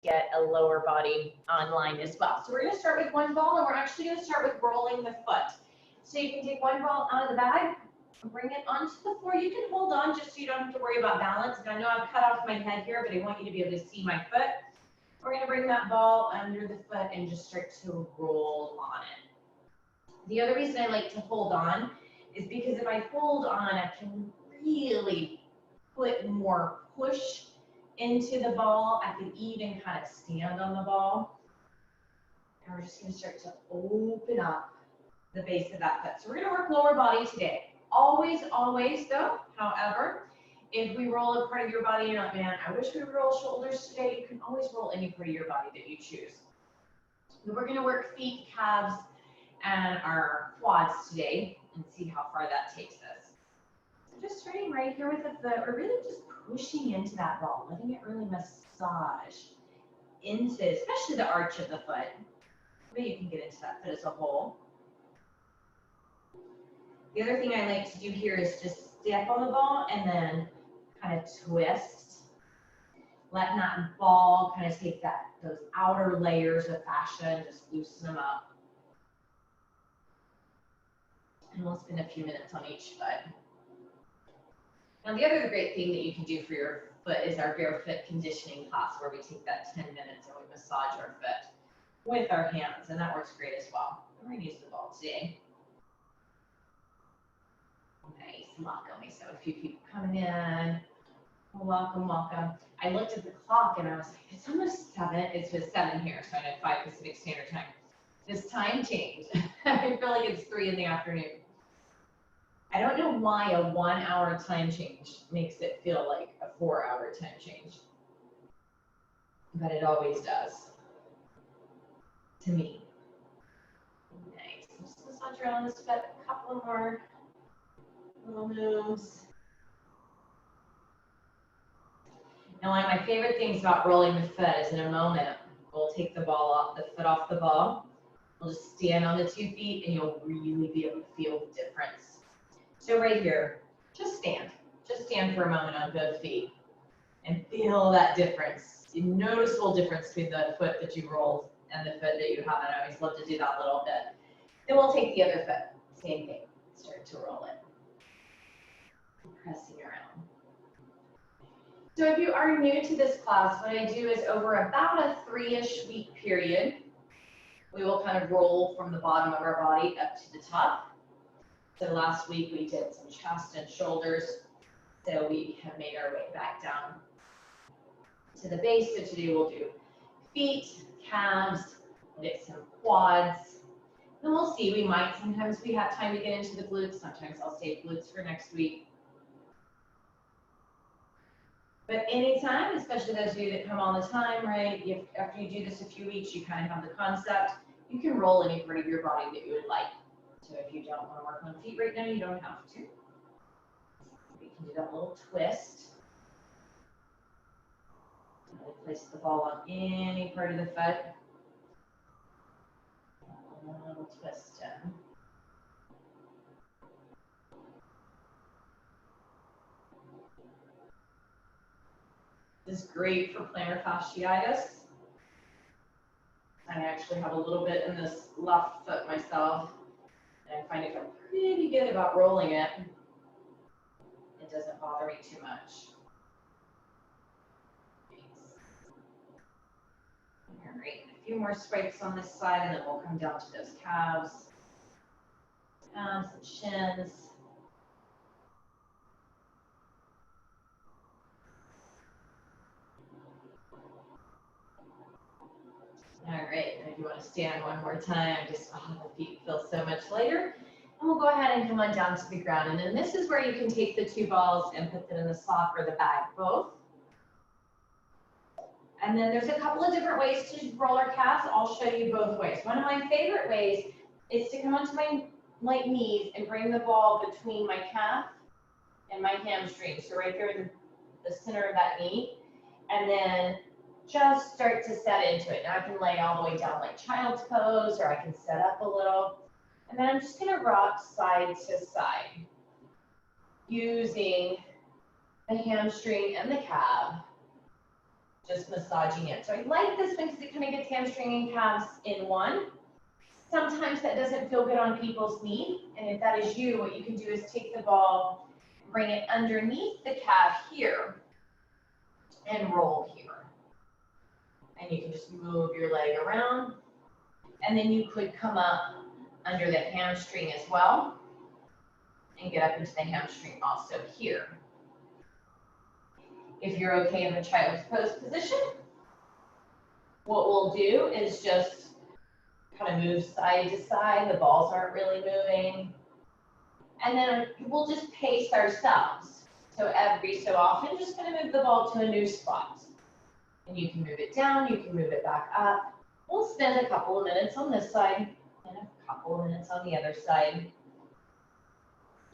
get a lower body online as well. So we're going to start with one ball, and we're actually going to start with rolling the foot. So you can take one ball out of the bag and bring it onto the floor. You can hold on just so you don't have to worry about balance. And I know I've cut off my head here, but I want you to be able to see my foot. We're going to bring that ball under the foot and just start to roll on it. The other reason I like to hold on is because if I hold on, I can really put more push into the ball. I can even kind of stand on the ball. And we're just going to start to open up the base of that foot. So we're going to work lower body today. Always, though, however, if we roll a part of your body, you're like, man, I wish we would roll shoulders today. You can always roll any part of your body that you choose. So we're going to work feet, calves, and our quads today and see how far that takes us. So just starting right here with the foot, we're really just pushing into that ball, letting it really massage into, especially the arch of the foot. Maybe you can get into that foot as a whole. The other thing I like to do here is just step on the ball and then kind of twist. Letting that ball kind of take those outer layers of fascia and just loosen them up. And we'll spend a few minutes on each foot. Now the other great thing that you can do for your foot is our VFit conditioning class, where we take that 10 minutes and we massage our foot with our hands, and that works great as well. We're going to use the ball today. Nice, welcome. We saw a few people coming in. Welcome, welcome. I looked at the clock and I was like, it's almost 7. It's just 7 here, so I know 5 Pacific Standard Time. This time changed. I feel like it's 3 in the afternoon. I don't know why a 1-hour time change makes it feel like a 4-hour time change, but it always does to me. Nice. Just massage around this foot. A couple more little moves. Now, one of my favorite things about rolling the foot is in a moment, we'll take the ball off, the foot off the ball. We'll just stand on the 2 feet and you'll really be able to feel the difference. So right here, just stand for a moment on both feet and feel that difference. A noticeable difference between the foot that you rolled and the foot that you haven't. I always love to do that little bit. Then we'll take the other foot, same thing, start to roll it. Pressing around. So if you are new to this class, what I do is over about a 3-ish week period, we will kind of roll from the bottom of our body up to the top. So last week we did some chest and shoulders. So we have made our way back down to the base. So today we'll do feet, calves, we'll get some quads. Then we'll see, sometimes we have time to get into the glutes. Sometimes I'll save glutes for next week. But anytime, especially those of you that come all the time, right? After you do this a few weeks, you kind of have the concept. You can roll any part of your body that you would like. So if you don't want to work on feet right now, you don't have to. You can do that little twist. Place the ball on any part of the foot. A little twist in. This is great for plantar fasciitis. I actually have a little bit in this left foot myself, and I find if I'm pretty good about rolling it, it doesn't bother me too much. All right, a few more swipes on this side, and then we'll come down to those calves, and shins. All right, and if you want to stand one more time, just the feet feel so much lighter. And we'll go ahead and come on down to the ground. And then this is where you can take the 2 balls and put them in the sock or the bag, both. And then there's a couple of different ways to roll our calves. I'll show you both ways. One of my favorite ways is to come onto my knees and bring the ball between my calf and my hamstring. So right there in the center of that knee. And then just start to set into it. Now I can lay all the way down like child's pose, or I can set up a little. And then I'm just going to rock side to side using the hamstring and the calf just massaging it. So I like this one because it kind of gets hamstring and calves in one. Sometimes that doesn't feel good on people's knee, and if that is you, what you can do is take the ball, bring it underneath the calf here, and roll here. And you can just move your leg around, and then you could come up under the hamstring as well, and get up into the hamstring also here. If you're okay in the child's pose position, what we'll do is just kind of move side to side. The balls aren't really moving. And then we'll just pace ourselves. So every so often, just going to move the ball to a new spot. And you can move it down, you can move it back up. We'll spend a couple of minutes on this side and a couple of minutes on the other side.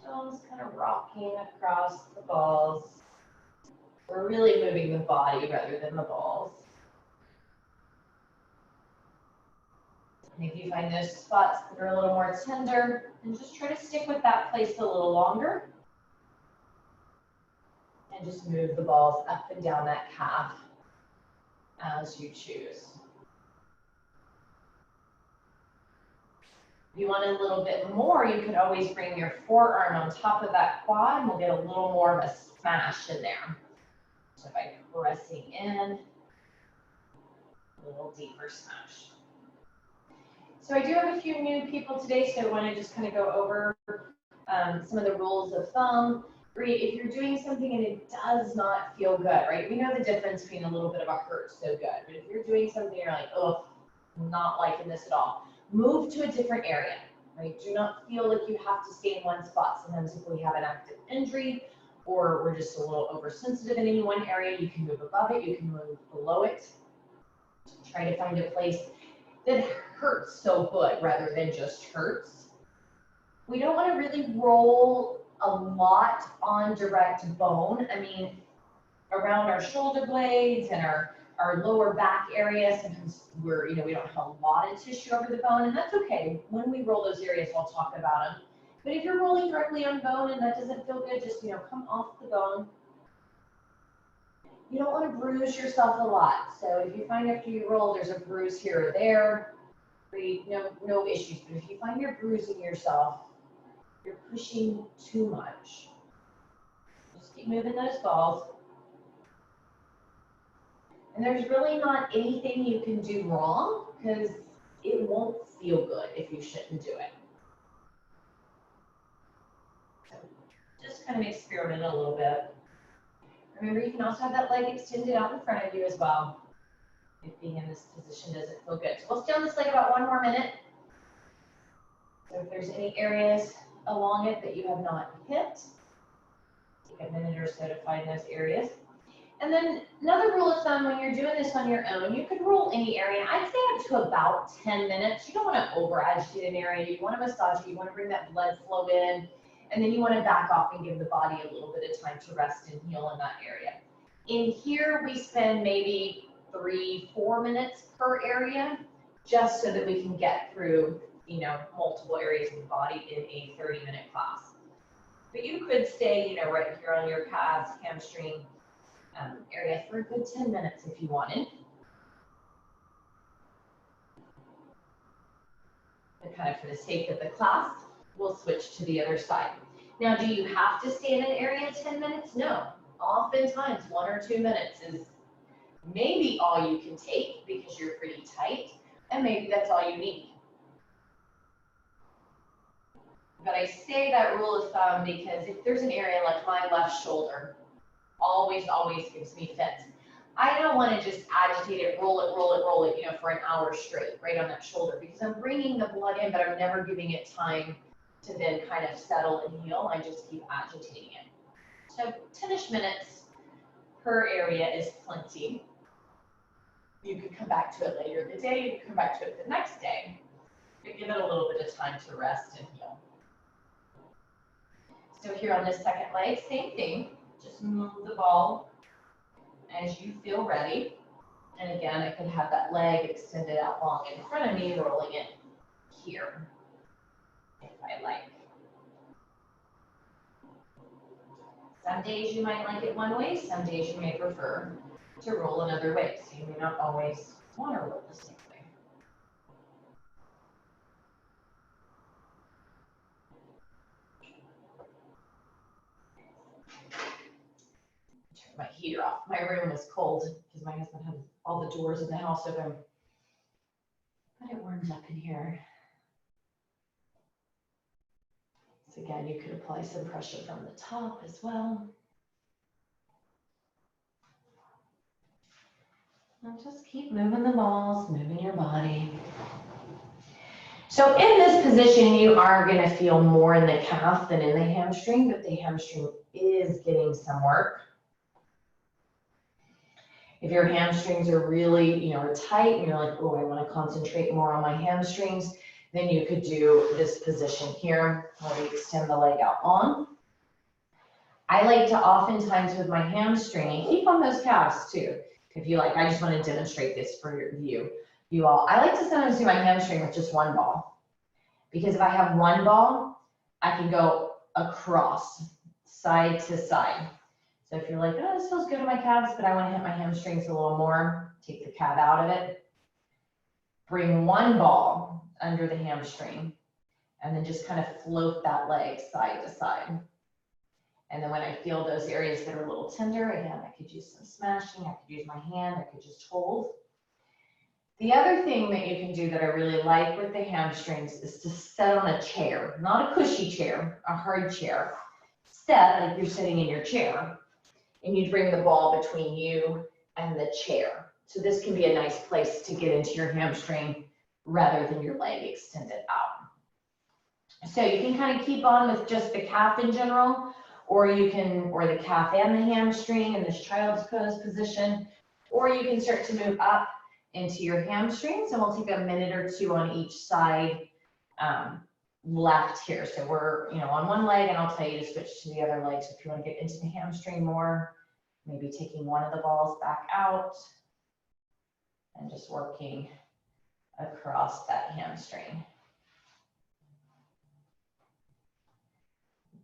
So just kind of rocking across the balls. We're really moving the body rather than the balls. And if you find those spots that are a little more tender, then just try to stick with that place a little longer. And just move the balls up and down that calf as you choose. If you want a little bit more, you could always bring your forearm on top of that quad, and we'll get a little more of a smash in there. So by pressing in, a little deeper smash. So I do have a few new people today, so I want to just kind of go over some of the rules of thumb. If you're doing something and it does not feel good, right? We know the difference between a little bit of a hurt so good. But if you're doing something you're like, oh, I'm not liking this at all, move to a different area, right? Do not feel like you have to stay in one spot. Sometimes if we have an active injury or we're just a little oversensitive in any one area, you can move above it, you can move below it. Try to find a place that hurts so good rather than just hurts. We don't want to really roll a lot on direct bone. I mean, around our shoulder blades and our lower back area, sometimes we don't have a lot of tissue over the bone, and that's okay. When we roll those areas, we'll talk about them. But if you're rolling directly on bone and that doesn't feel good, just, come off the bone. You don't want to bruise yourself a lot. So if you find after you roll, there's a bruise here or there, no issues. But if you find you're bruising yourself, you're pushing too much. Just keep moving those balls. And there's really not anything you can do wrong because it won't feel good if you shouldn't do it. So just kind of experiment a little bit. Remember, you can also have that leg extended out in front of you as well if being in this position doesn't feel good. So we'll stay on this leg about 1 more minute. So if there's any areas along it that you have not hit, take a minute or so to find those areas. And then another rule of thumb, when you're doing this on your own, you could roll any area. I'd say up to about 10 minutes. You don't want to over agitate an area. You want to massage it. You want to bring that blood flow in. And then you want to back off and give the body a little bit of time to rest and heal in that area. In here, we spend maybe 3-4 minutes per area, just so that we can get through, multiple areas of the body in a 30-minute class. But you could stay, right here on your calves, hamstring area for a good 10 minutes if you wanted. But kind of for the sake of the class, we'll switch to the other side. Now, do you have to stay in an area 10 minutes? No. Oftentimes, 1 or 2 minutes is maybe all you can take because you're pretty tight, and maybe that's all you need. But I say that rule of thumb because if there's an area like my left shoulder, always gives me fits. I don't want to just agitate it, roll it, for an hour straight, right on that shoulder, because I'm bringing the blood in, but I'm never giving it time to then kind of settle and heal. I just keep agitating it. So 10-ish minutes per area is plenty. You could come back to it later in the day, you could come back to it the next day, but give it a little bit of time to rest and heal. So here on this second leg, same thing. Just move the ball as you feel ready. And again, I could have that leg extended out long in front of me, rolling it here, if I like. Some days you might like it one way, some days you may prefer to roll in other ways. So you may not always want to roll the same way. Turn my heater off. My room is cold because my husband had all the doors in the house open. But it warms up in here. So again, you could apply some pressure from the top as well. And just keep moving the balls, moving your body. So in this position, you are going to feel more in the calf than in the hamstring, but the hamstring is getting some work. If your hamstrings are really, are tight and you're like, oh, I want to concentrate more on my hamstrings, then you could do this position here where you extend the leg out long. I like to oftentimes with my hamstring, and keep on those calves too. If you like, I just want to demonstrate this for you all. I like to sometimes do my hamstring with just one ball. Because if I have one ball, I can go across, side to side. So if you're like, oh, this feels good in my calves, but I want to hit my hamstrings a little more, take the calf out of it. Bring one ball under the hamstring, and then just kind of float that leg side to side. And then when I feel those areas that are a little tender, again, I could use some smashing, I could use my hand, I could just hold. The other thing that you can do that I really like with the hamstrings is to sit on a chair, not a cushy chair, a hard chair. Sit like you're sitting in your chair, and you bring the ball between you and the chair. So this can be a nice place to get into your hamstring rather than your leg extended out. So you can kind of keep on with just the calf in general, or the calf and the hamstring in this child's pose position, or you can start to move up into your hamstrings, and we'll take a minute or two on each side left here. So we're on one leg, and I'll tell you to switch to the other leg. So if you want to get into the hamstring more, maybe taking one of the balls back out and just working across that hamstring.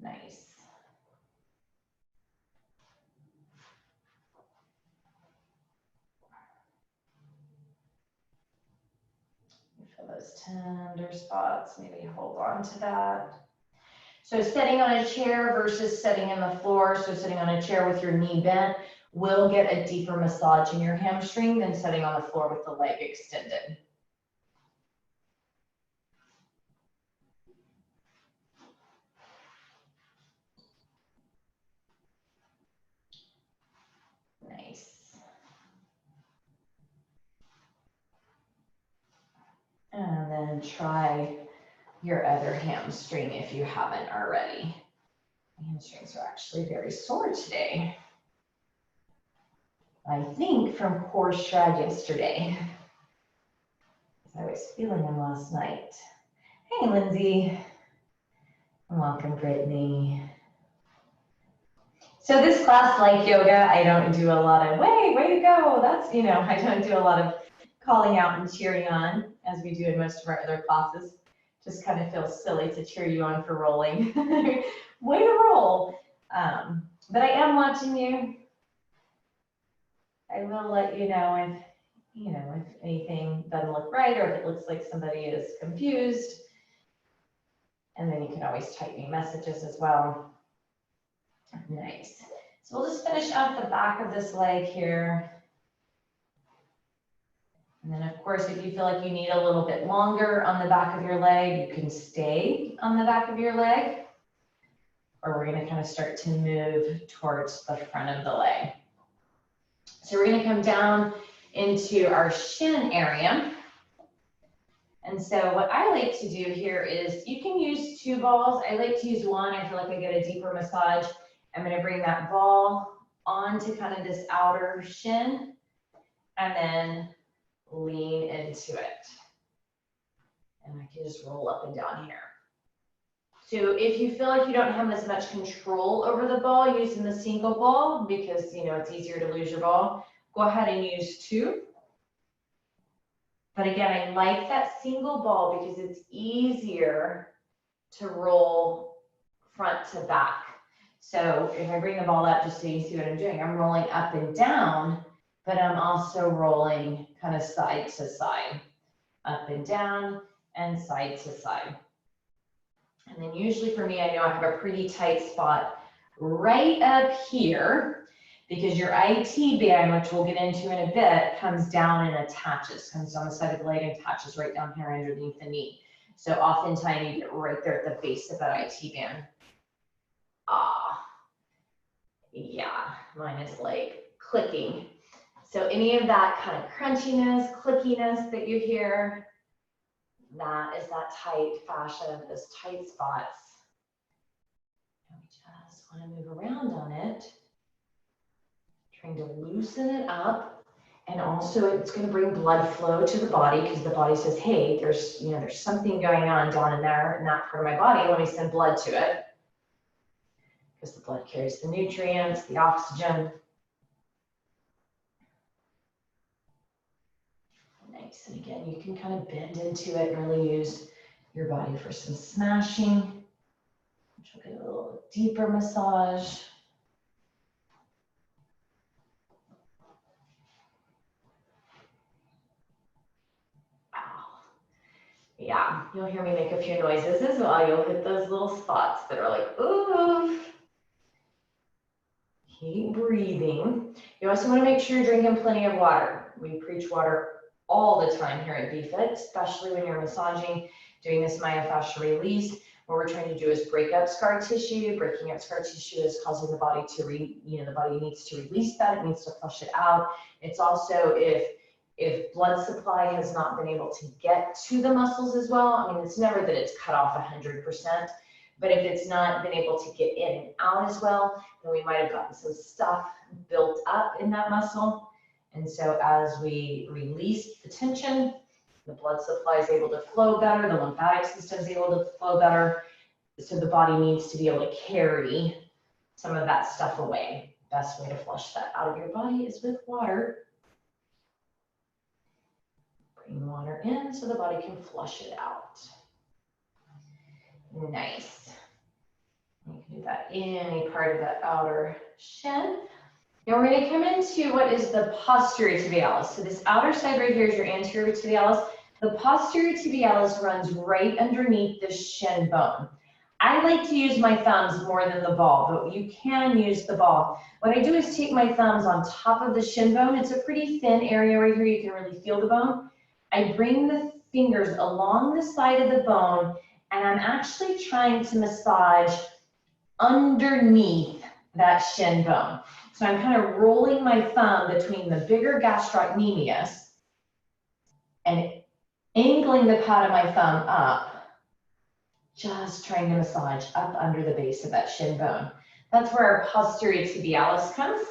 Nice. Feel those tender spots, maybe hold on to that. So sitting on a chair versus sitting in the floor, so sitting on a chair with your knee bent will get a deeper massage in your hamstring than sitting on the floor with the leg extended. Nice. And then try your other hamstring if you haven't already. My hamstrings are actually very sore today. I think from core shred yesterday. I was feeling them last night. Hey, Lindsay. Welcome, Brittany. So this class, like yoga, I don't do a lot of, way to go. That's, I don't do a lot of calling out and cheering on as we do in most of our other classes. Just kind of feels silly to cheer you on for rolling. Way to roll. But I am watching you. I will let you know if anything doesn't look right or if it looks like somebody is confused. And then you can always type me messages as well. Nice. So we'll just finish out the back of this leg here. And then of course, if you feel like you need a little bit longer on the back of your leg, you can stay on the back of your leg. Or we're gonna kind of start to move towards the front of the leg. So we're gonna come down into our shin area. And so what I like to do here is you can use two balls. I like to use one. I feel like I get a deeper massage. I'm going to bring that ball onto kind of this outer shin and then lean into it. And I can just roll up and down here. So if you feel like you don't have as much control over the ball using the single ball, because it's easier to lose your ball, go ahead and use two. But again, I like that single ball because it's easier to roll front to back. So if I bring the ball up, just so you see what I'm doing, I'm rolling up and down but I'm also rolling kind of side to side, up and down and side to side. And then usually for me, I know I have a pretty tight spot right up here because your IT band, which we'll get into in a bit, comes down and attaches, comes down the side of the leg and attaches right down here underneath the knee. So oftentimes you get right there at the base of that IT band. Ah, yeah, mine is like clicking. So any of that kind of crunchiness, clickiness that you hear, that is that tight fascia, those tight spots. And we just want to move around on it, trying to loosen it up. And also it's going to bring blood flow to the body because the body says, hey, there's something going on down in there in that part of my body. Let me send blood to it. Because the blood carries the nutrients, the oxygen. Nice, and again, you can kind of bend into it and really use your body for some smashing, which will get a little deeper massage. Wow. Yeah, you'll hear me make a few noises as well. You'll hit those little spots that are like, ooh. Keep breathing. You also want to make sure you're drinking plenty of water. We preach water all the time here at VFit, especially when you're massaging, doing this myofascial release. What we're trying to do is break up scar tissue. Breaking up scar tissue is causing the body to the body needs to release that. It needs to flush it out. It's also if blood supply has not been able to get to the muscles as well. I mean, it's never that it's cut off 100%, but if it's not been able to get in and out as well, then we might have gotten some stuff built up in that muscle. And so as we release the tension, the blood supply is able to flow better, the lymphatic system is able to flow better. So the body needs to be able to carry some of that stuff away. Best way to flush that out of your body is with water. Bring water in so the body can flush it out. Nice. You can do that in any part of that outer shin. Now we're going to come into what is the posterior tibialis. So this outer side right here is your anterior tibialis. The posterior tibialis runs right underneath the shin bone. I like to use my thumbs more than the ball, but you can use the ball. What I do is take my thumbs on top of the shin bone. It's a pretty thin area right here. You can really feel the bone. I bring the fingers along the side of the bone, and I'm actually trying to massage underneath that shin bone. So I'm kind of rolling my thumb between the bigger gastrocnemius and angling the pad of my thumb up, just trying to massage up under the base of that shin bone. That's where our posterior tibialis comes.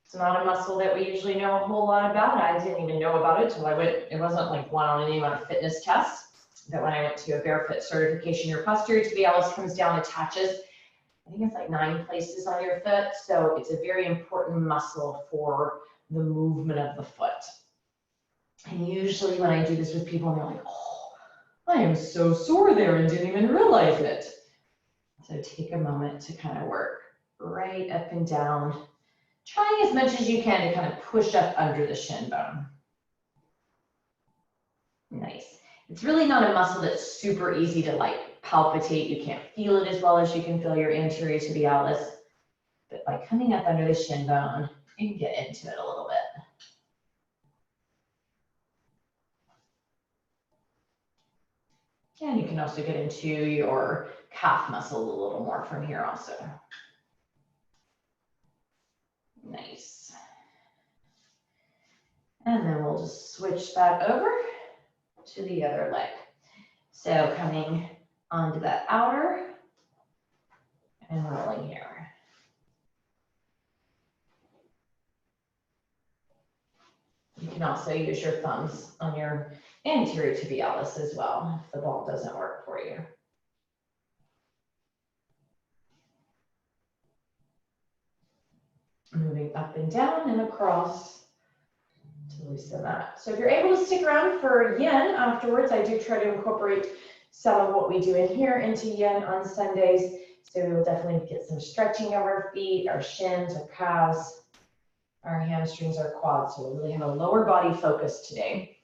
It's not a muscle that we usually know a whole lot about. I didn't even know about it until I went, it wasn't like one on any of our fitness tests, but when I went to a VFit certification, your posterior tibialis comes down, attaches. I think it's like 9 places on your foot. So it's a very important muscle for the movement of the foot. And usually when I do this with people, they're like, oh, I am so sore there and didn't even realize it. So take a moment to kind of work right up and down, trying as much as you can to kind of push up under the shin bone. Nice. It's really not a muscle that's super easy to like palpitate. You can't feel it as well as you can feel your anterior tibialis. But by coming up under the shin bone, you can get into it a little bit. And you can also get into your calf muscle a little more from here also. Nice. And then we'll just switch that over to the other leg. So coming onto that outer and rolling here. You can also use your thumbs on your anterior tibialis as well if the ball doesn't work for you. Moving up and down and across to loosen that. So if you're able to stick around for yin afterwards, I do try to incorporate some of what we do in here into yin on Sundays. So we will definitely get some stretching of our feet, our shins, our calves. our hamstrings, our quads. So we'll really have a lower body focus today.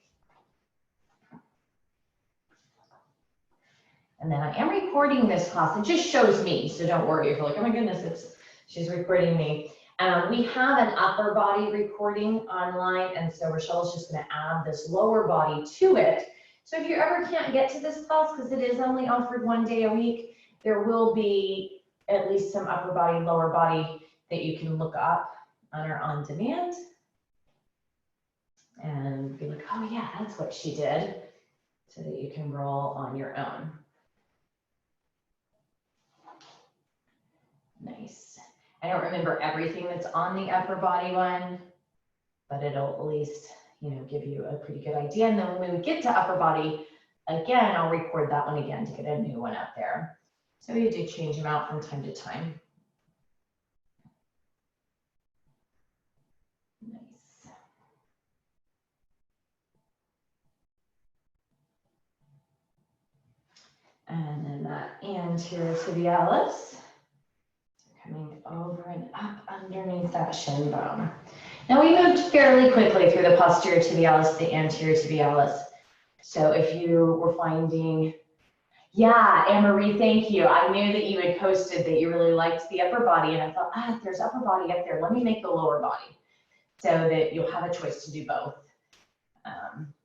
And then I am recording this class. It just shows me, so don't worry if you're like, oh my goodness, she's recording me. We have an upper body recording online, and so Rochelle's just going to add this lower body to it. So if you ever can't get to this class, because it is only offered 1 day a week, there will be at least some upper body, lower body that you can look up on our on demand and be like, oh yeah, that's what she did, so that you can roll on your own. Nice. I don't remember everything that's on the upper body one, but it'll at least, give you a pretty good idea. And then when we get to upper body, again, I'll record that one again to get a new one up there. So you do change them out from time to time. Nice. And then that anterior tibialis. Coming over and up underneath that shin bone. Now we moved fairly quickly through the posterior tibialis to the anterior tibialis. So if you were finding, yeah, Anne-Marie, thank you. I knew that you had posted that you really liked the upper body, and I thought, if there's upper body up there, let me make the lower body so that you'll have a choice to do both.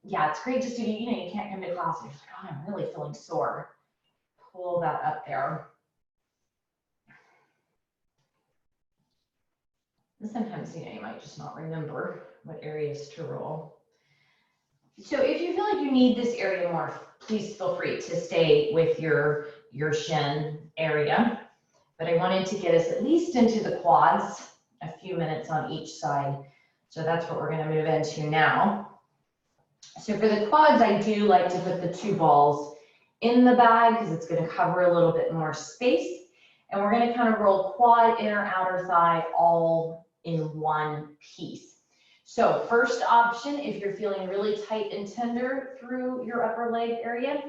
Yeah, it's great just to do, you can't come to class and you're like, oh, I'm really feeling sore. Pull that up there. And sometimes, you might just not remember what areas to roll. So if you feel like you need this area more, please feel free to stay with your shin area. But I wanted to get us at least into the quads, a few minutes on each side. So that's what we're going to move into now. So for the quads, I do like to put the 2 balls in the bag because it's going to cover a little bit more space. And we're going to kind of roll quad, inner, outer thigh all in one piece. So first option, if you're feeling really tight and tender through your upper leg area,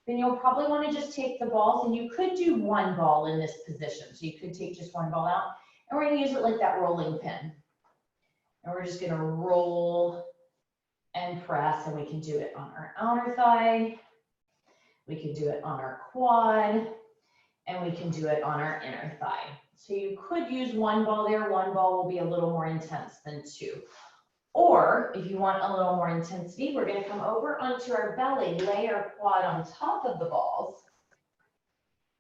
then you'll probably want to just take the balls, and you could do 1 ball in this position. So you could take just 1 ball out, and we're going to use it like that rolling pin. And we're just going to roll and press, and we can do it on our outer thigh. We can do it on our quad, and we can do it on our inner thigh. So you could use 1 ball there. 1 ball will be a little more intense than 2. Or if you want a little more intensity, we're going to come over onto our belly, lay our quad on top of the balls.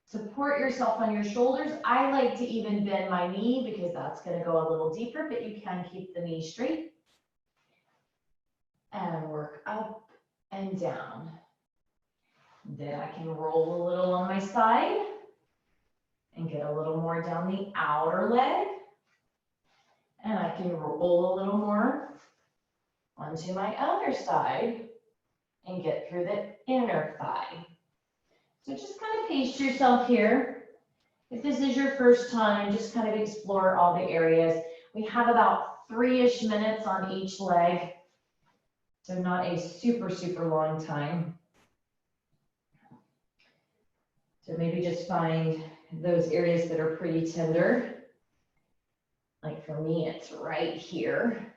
Support yourself on your shoulders. I like to even bend my knee because that's going to go a little deeper, but you can keep the knee straight. And work up and down. Then I can roll a little on my side and get a little more down the outer leg. And I can roll a little more onto my other side and get through the inner thigh. So just kind of pace yourself here. If this is your first time, just kind of explore all the areas. We have about 3-ish minutes on each leg, so not a super, super long time. So maybe just find those areas that are pretty tender. Like for me, it's right here.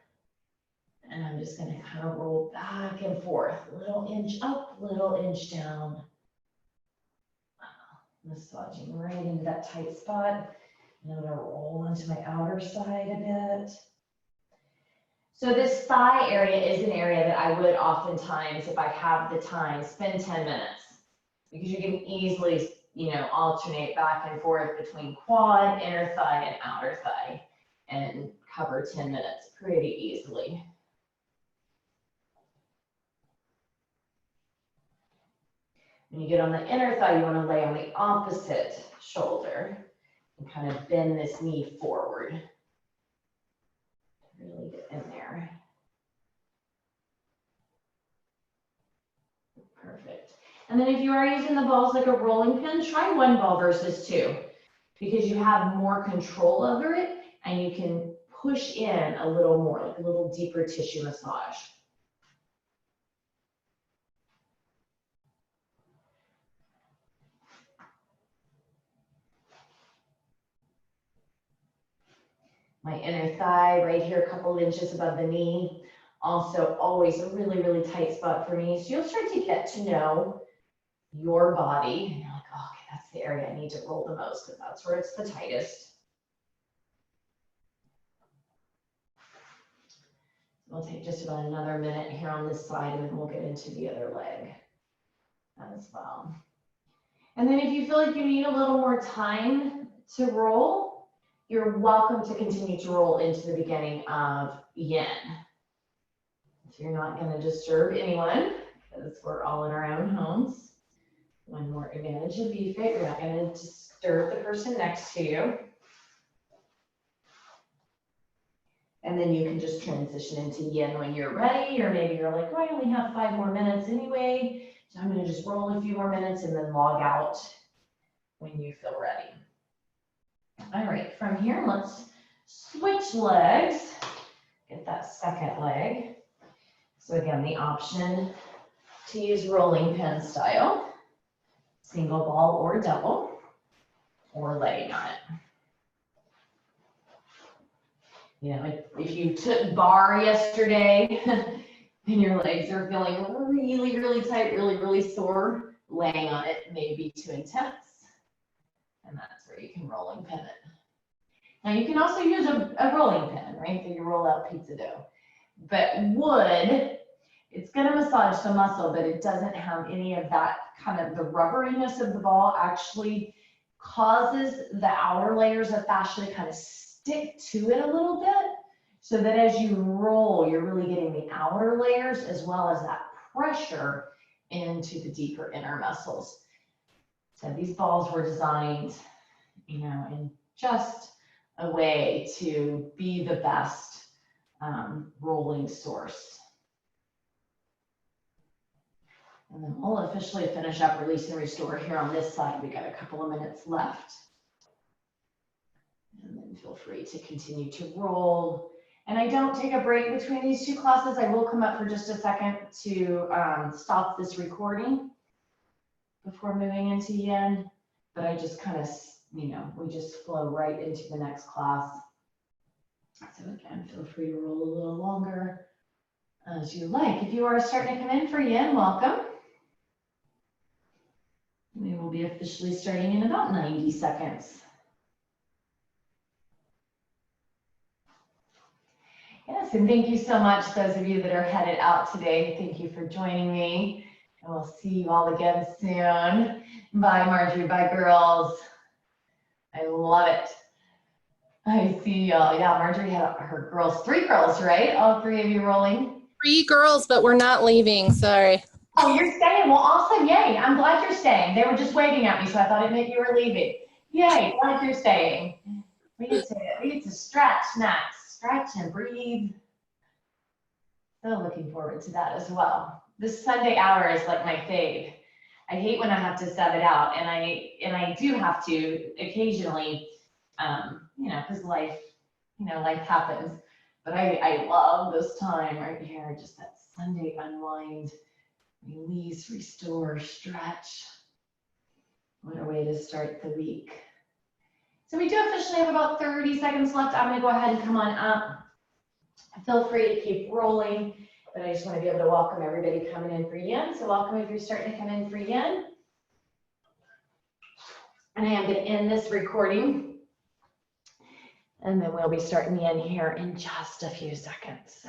And I'm just gonna kind of roll back and forth, little inch up, little inch down. Massaging right into that tight spot. And I'm gonna roll onto my outer side a bit. So this thigh area is an area that I would oftentimes, if I have the time, spend 10 minutes. Because you can easily, alternate back and forth between quad, inner thigh, and outer thigh, and cover 10 minutes pretty easily. When you get on the inner thigh, you want to lay on the opposite shoulder and kind of bend this knee forward. Really get in there. Perfect. And then if you are using the balls like a rolling pin, try 1 ball versus 2, because you have more control over it and you can push in a little more, like a little deeper tissue massage. My inner thigh right here, a couple inches above the knee. Also always a really, really tight spot for me. So you'll start to get to know your body. And you're like, oh, okay, that's the area I need to roll the most because that's where it's the tightest. We'll take just about another minute here on this side and then we'll get into the other leg as well. And then if you feel like you need a little more time to roll, you're welcome to continue to roll into the beginning of yin. So you're not going to disturb anyone because we're all in our own homes. One more advantage of VFit, you're not going to disturb the person next to you. And then you can just transition into yin when you're ready, or maybe you're like, oh, I only have 5 more minutes anyway, so I'm going to just roll a few more minutes and then log out when you feel ready. All right, from here, let's switch legs. Get that second leg. So again, the option to use rolling pin style, single ball or double, or laying on it. You know, if you took bar yesterday and your legs are feeling really, really tight, really, really sore, laying on it may be too intense. And that's where you can rolling pin it. Now you can also use a rolling pin, right? So you roll out pizza dough. But wood, it's gonna massage the muscle, but it doesn't have any of that kind of the rubberiness of the ball actually causes the outer layers of fascia to kind of stick to it a little bit, so that as you roll, you're really getting the outer layers as well as that pressure into the deeper inner muscles. So these balls were designed, you know, in just a way to be the best rolling source. And then we'll officially finish up release and restore here on this side. We got a couple of minutes left. And then feel free to continue to roll. And I don't take a break between these two classes. I will come up for just a second to stop this recording before moving into yin. But I just kind of, you know, we just flow right into the next class. So again, feel free to roll a little longer as you like. If you are starting to come in for yin, welcome. We will be officially starting in about 90 seconds. Yes, and thank you so much, those of you that are headed out today. Thank you for joining me. And we'll see you all again soon. Bye, Marjorie. Bye, girls. I love it. I see y'all. Yeah, Marjorie had her girls, 3 girls, right? All 3 of you rolling. 3 girls, but we're not leaving. Sorry. Oh, you're staying. Well, awesome. Yay. I'm glad you're staying. They were just waving at me, so I thought it meant you were leaving. Yay. Glad you're staying. We need to stretch next. Stretch and breathe. So looking forward to that as well. This Sunday hour is like my fave. I hate when I have to sub it out, and I do have to occasionally, you know, because life happens. But I love this time right here, just that Sunday unwind, release, restore, stretch. What a way to start the week. So we do officially have about 30 seconds left. I'm gonna go ahead and come on up. Feel free to keep rolling, but I just want to be able to welcome everybody coming in for yin. So welcome if you're starting to come in for yin. And I am going to end this recording, and then we'll be starting yin here in just a few seconds.